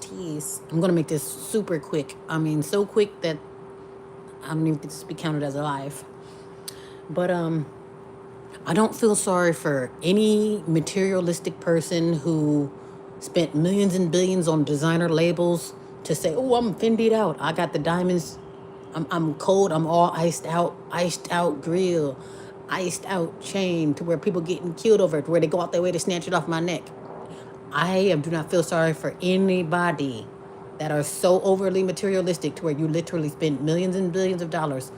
tease. I'm gonna make this super quick. I mean, so quick that I don't even think this be counted as a live. But I don't feel sorry for any materialistic person who spent millions and billions on designer labels to say, "Oh, I'm Fendi'd out. I got the diamonds. I'm cold. I'm all iced out grill, iced out chain to where people getting killed over it, where they go out their way to snatch it off my neck." Do not feel sorry for anybody that are so overly materialistic to where you literally spend millions and billions of dollars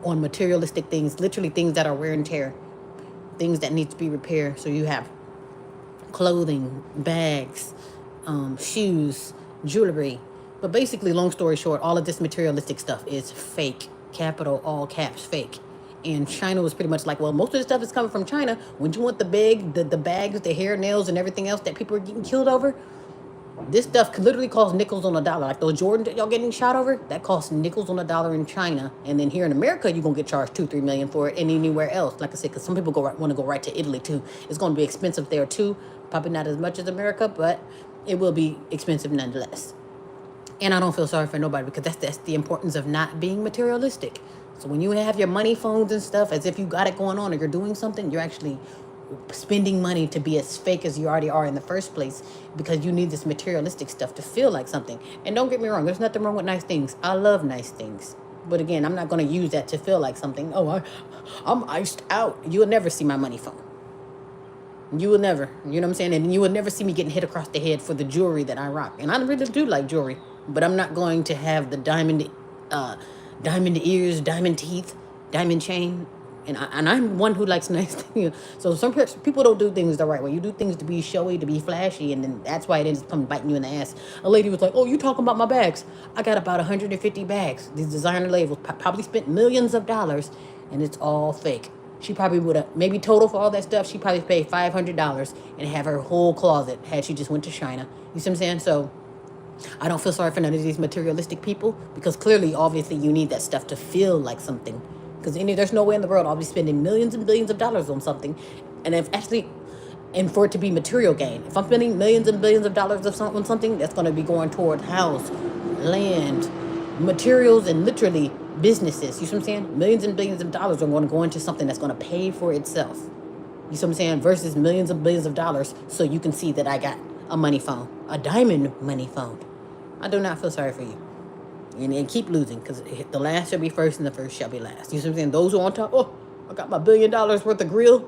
on materialistic things, literally things that are wear and tear, things that need to be repaired. So you have clothing, bags, shoes, jewelry. But basically, long story short, all of this materialistic stuff is fake. Capital, all caps, fake. And China was pretty much like, well, most of the stuff is coming from China. When you want the bags, the hair, nails, and everything else that people are getting killed over, this stuff could literally cost nickels on a dollar. Like those Jordans that y'all getting shot over, that costs nickels on a dollar in China. And then here in America, you're going to get charged $2-3 million for it. And anywhere else, like I said, because some people want to go right to Italy too. It's going to be expensive there too. Probably not as much as America, but it will be expensive nonetheless. And I don't feel sorry for nobody, because that's the importance of not being materialistic. So when you have your money phones and stuff as if you got it going on or you're doing something, you're actually spending money to be as fake as you already are in the first place, because you need this materialistic stuff to feel like something. And don't get me wrong, there's nothing wrong with nice things. I love nice things. But again, I'm not going to use that to feel like something. Oh, I'm iced out. You will never see my money phone. You will never. You know what I'm saying? And you will never see me getting hit across the head for the jewelry that I rock. And I really do like jewelry. But I'm not going to have the diamond ears, diamond teeth, diamond chain. And I'm one who likes nice things. So some people don't do things the right way. You do things to be showy, to be flashy, and then that's why it ends up coming biting you in the ass. A lady was like, "Oh, you talking about my bags? I got about 150 bags. These designer labels, probably spent millions of dollars, and it's all fake." She probably would have, maybe total for all that stuff, she probably paid $500 and have her whole closet had she just went to China. You see what I'm saying? So I don't feel sorry for none of these materialistic people, because clearly, obviously, you need that stuff to feel like something. Because there's no way in the world I'll be spending millions and billions of dollars on something, and for it to be material gain. If I'm spending millions and billions of dollars on something, that's going to be going toward house, land, materials, and literally businesses. You see what I'm saying? Millions and billions of dollars are going to go into something that's going to pay for itself. You see what I'm saying? Versus millions and billions of dollars so you can see that I got a money phone, a diamond money phone. I do not feel sorry for you. And keep losing, because the last shall be first and the first shall be last. You see what I'm saying? Those who are on top, oh, I got my $1 billion worth of grill,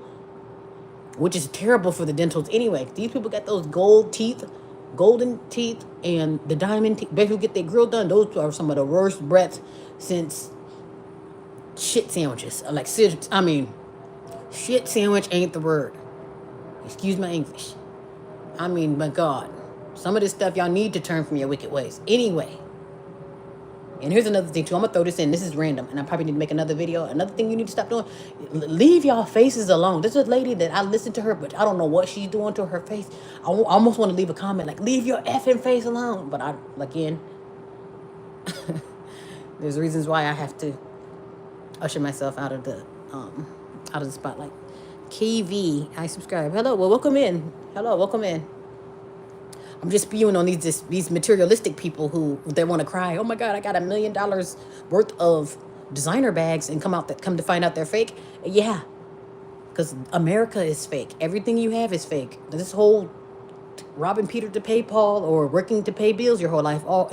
which is terrible for the dentals anyway. These people got those golden teeth, and the diamond teeth. Basically, get their grill done. Those are some of the worst breaths since shit sandwiches. Shit sandwich ain't the word. Excuse my English. My God. Some of this stuff y'all need to turn from your wicked ways. Anyway. And here's another thing too. I'm going to throw this in. This is random, and I probably need to make another video. Another thing you need to stop doing. Leave y'all faces alone. This is a lady that I listened to her, but I don't know what she's doing to her face. I almost want to leave a comment like, leave your effing face alone. But again, there's reasons why I have to usher myself out of the spotlight. KV, I subscribe. Hello, well, welcome in. Hello, welcome in. I'm just spewing on these materialistic people who they want to cry. Oh my God, I got $1 million worth of designer bags, and come to find out they're fake. Yeah, because America is fake. Everything you have is fake. This whole robbing Peter to pay Paul, or working to pay bills your whole life, all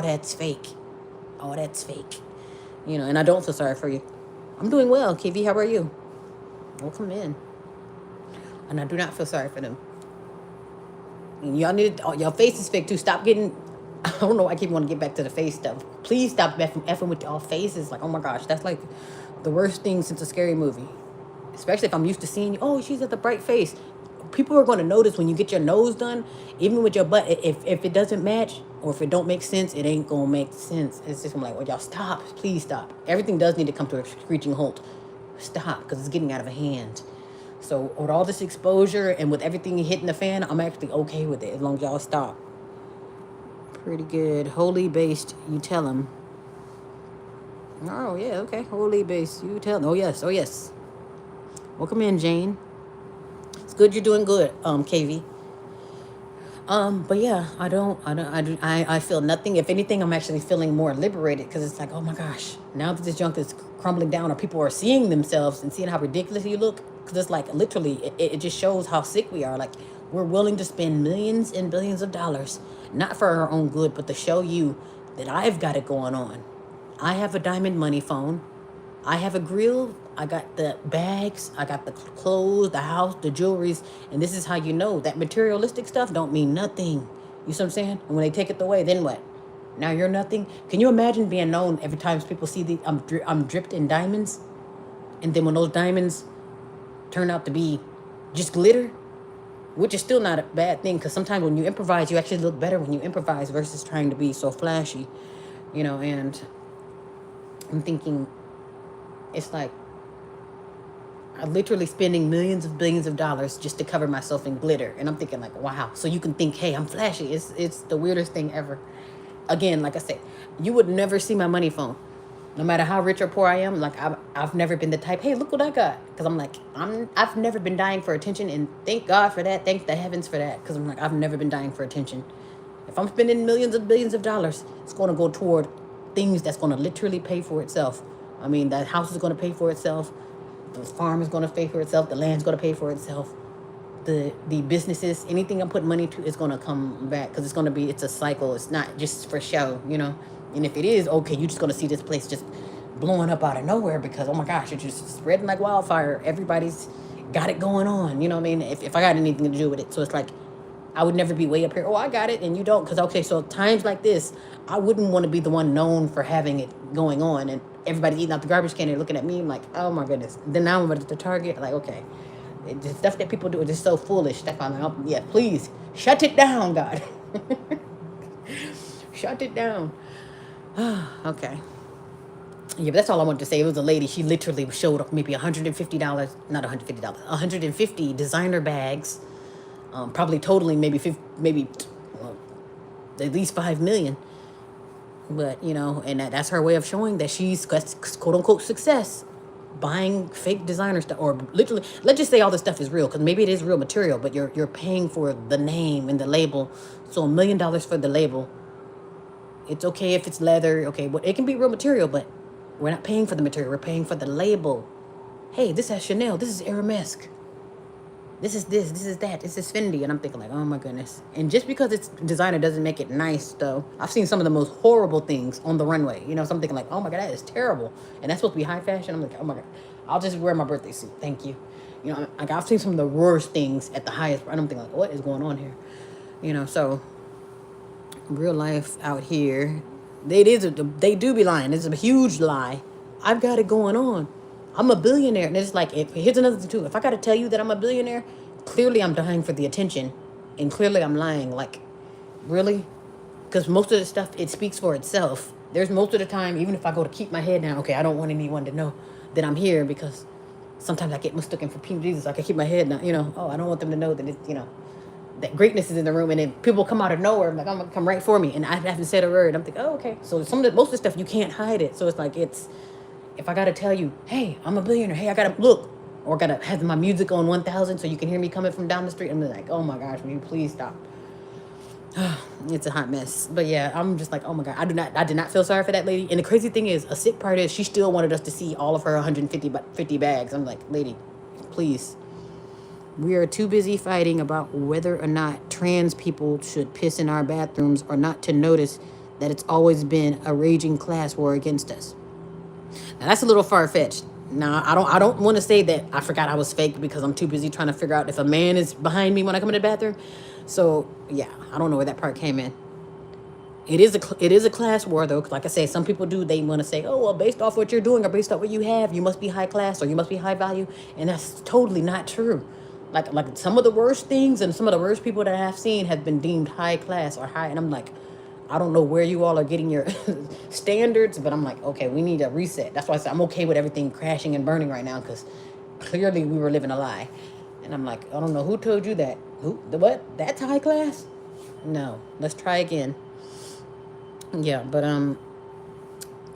that's fake. All that's fake. And I don't feel sorry for you. I'm doing well, KV. How are you? Welcome in. And I do not feel sorry for them. And y'all your face is fake too. Stop getting, I don't know why I keep wanting to get back to the face stuff. Please stop effing with y'all faces. Like, oh my gosh, that's like the worst thing since a scary movie. Especially if I'm used to seeing you, oh, she's got the bright face. People are going to notice when you get your nose done, even with your butt. If it doesn't match, or if it don't make sense, it ain't going to make sense. It's just like, well, y'all stop. Please stop. Everything does need to come to a screeching halt. Stop, because it's getting out of hand. So with all this exposure and with everything hitting the fan, I'm actually okay with it as long as y'all stop. Pretty good. Holy based, you tell them. Oh, yeah, okay. Holy based, you tell them. Oh, yes, oh, yes. Welcome in, Jane. It's good you're doing good, KV. But yeah, I feel nothing. If anything, I'm actually feeling more liberated because it's like, oh my gosh, now that this junk is crumbling down, or people are seeing themselves and seeing how ridiculous you look, because it's like literally, it just shows how sick we are. Like, we're willing to spend millions and billions of dollars, not for our own good, but to show you that I've got it going on. I have a diamond money phone. I have a grill. I got the bags. I got the clothes, the house, the jewelries. And this is how you know that materialistic stuff don't mean nothing. You see what I'm saying? And when they take it away, then what? Now you're nothing. Can you imagine being known every time people see I'm dripped in diamonds, and then when those diamonds turn out to be just glitter, which is still not a bad thing, because sometimes when you improvise, you actually look better when you improvise versus trying to be so flashy, and I'm thinking, it's like I'm literally spending millions of billions of dollars just to cover myself in glitter. And I'm thinking like, wow. So you can think, hey, I'm flashy. It's the weirdest thing ever. Again, like I said, you would never see my money phone. No matter how rich or poor I am, like I've never been the type, hey, look what I got. Because I'm like, I've never been dying for attention, and thank God for that. Thank the heavens for that. Because I'm like, I've never been dying for attention. If I'm spending millions of billions of dollars, it's going to go toward things that's going to literally pay for itself. I mean, that house is going to pay for itself. The farm is going to pay for itself. The land's going to pay for itself. The businesses, anything I'm putting money to is going to come back, because it's a cycle. It's not just for show. And if it is, okay, you're just going to see this place just blowing up out of nowhere because, oh my gosh, it's just spreading like wildfire. Everybody's got it going on. You know what I mean? If I got anything to do with it. So it's like, I would never be way up here. Oh, I got it and you don't. Because, okay, so times like this, I wouldn't want to be the one known for having it going on. And everybody eating out the garbage can and looking at me. I'm like, oh my goodness. Then now I'm at the Target. Like, okay. The stuff that people do is just so foolish. Stuff I'm like, yeah, please shut it down, God. Shut it down. Okay. Yeah, but that's all I wanted to say. It was a lady. She literally showed up maybe $150, not $150, 150 designer bags. Probably totaling maybe well, at least 5 million. But and that's her way of showing that she's quote unquote success, buying fake designer stuff, or literally, let's just say all this stuff is real, because maybe it is real material, but you're paying for the name and the label. So $1 million for the label. It's okay if it's leather. Okay, but it can be real material, but we're not paying for the material. We're paying for the label. Hey, this has Chanel. This is Hermes. This is that. This is Fendi. And I'm thinking like, oh my goodness. And just because it's designer doesn't make it nice, though. I've seen some of the most horrible things on the runway. So I'm thinking like, oh my God, that is terrible. And that's supposed to be high fashion. I'm like, oh my God, I'll just wear my birthday suit. Thank you. Like I've seen some of the worst things at the highest. And I'm thinking like, what is going on here? So real life out here, they do be lying. It's a huge lie. I've got it going on. I'm a billionaire. And it's like, here's another thing too. If I got to tell you that I'm a billionaire, clearly I'm dying for the attention. And clearly I'm lying. Like, really? Because most of the stuff, it speaks for itself. There's most of the time, even if I go to keep my head down, okay, I don't want anyone to know that I'm here, because sometimes I get mistaken for Jesus. I can keep my head down, I don't want them to know that it's, that greatness is in the room, and then people come out of nowhere, like, I'm gonna come right for me, and I haven't said a word. I'm thinking, oh, okay. So most of the stuff, you can't hide it. So it's like, if I gotta tell you, hey, I'm a billionaire, hey, I gotta look, or gotta have my music on 1,000 so you can hear me coming from down the street, I'm like, oh my gosh, will you please stop? It's a hot mess. But yeah, I'm just like, oh my God, I did not feel sorry for that lady. And the crazy thing is, a sick part is, she still wanted us to see all of her 150 bags. I'm like, lady, please. We are too busy fighting about whether or not trans people should piss in our bathrooms, or not to notice that it's always been a raging class war against us. Now that's a little far-fetched. Now I don't want to say that I forgot I was fake, because I'm too busy trying to figure out if a man is behind me when I come in the bathroom. So yeah, I don't know where that part came in. It is a class war, though. Like I say, some people they want to say, oh, well, based off what you're doing, or based off what you have, you must be high class, or you must be high value. And that's totally not true. Like some of the worst things and some of the worst people that I've seen have been deemed high class or high. And I'm like, I don't know where you all are getting your standards, but I'm like, okay, we need a reset. That's why I said I'm okay with everything crashing and burning right now, because clearly we were living a lie. And I'm like, I don't know who told you that. What? That's high class? No. Let's try again. Yeah, but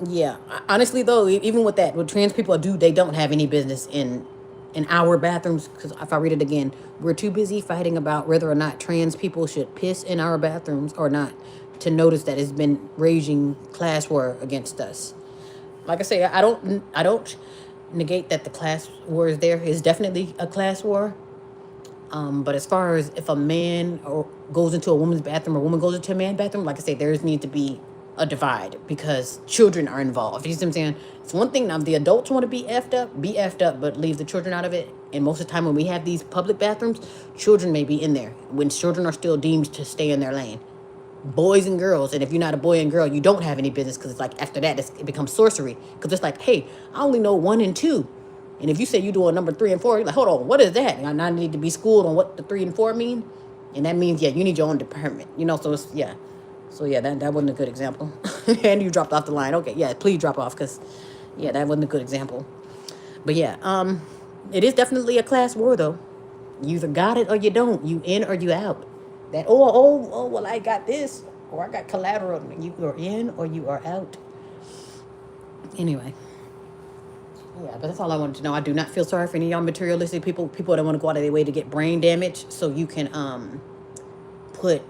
yeah. Honestly, though, even with that, what trans people do, they don't have any business in in our bathrooms, because if I read it again, we're too busy fighting about whether or not trans people should piss in our bathrooms or not to notice that it's been raging class war against us. Like I say, I don't negate that the class war is there. It's definitely a class war. But as far as if a man or goes into a woman's bathroom or a woman goes into a man's bathroom, like I say, there's need to be a divide because children are involved. You see what I'm saying? It's one thing now if the adults want to be effed up, but leave the children out of it. And most of the time when we have these public bathrooms, children may be in there when children are still deemed to stay in their lane. Boys and girls, and if you're not a boy and girl, you don't have any business because it's like after that it becomes sorcery because it's like, hey, I only know 1 and 2. And if you say you do a number 3 and 4, you're like, hold on, what is that? And I need to be schooled on what the 3 and 4 mean. And that means, yeah, you need your own department. So it's, yeah. So, yeah, that wasn't a good example. And you dropped off the line. Okay, yeah, please drop off because, yeah, that wasn't a good example. But, yeah, it is definitely a class war, though. You either got it or you don't. You in or you out. That, well, I got this. Or I got collateral. You are in or you are out. Anyway. Yeah, but that's all I wanted to know. I do not feel sorry for any of y'all materialistic people that want to go out of their way to get brain damage so you can put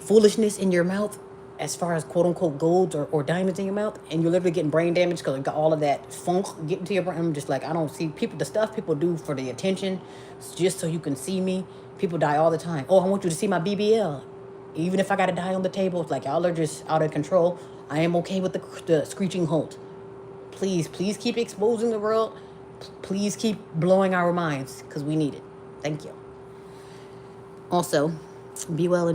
foolishness in your mouth as far as quote unquote golds or diamonds in your mouth, and you're literally getting brain damage because it got all of that funk getting to your brain. I'm just like, I don't see the stuff people do for the attention just so you can see me. People die all the time. Oh, I want you to see my BBL. Even if I got to die on the table, it's like y'all are just out of control. I am okay with the screeching halt. Please keep exposing the world. Please keep blowing our minds because we need it. Thank you. Also, be well and be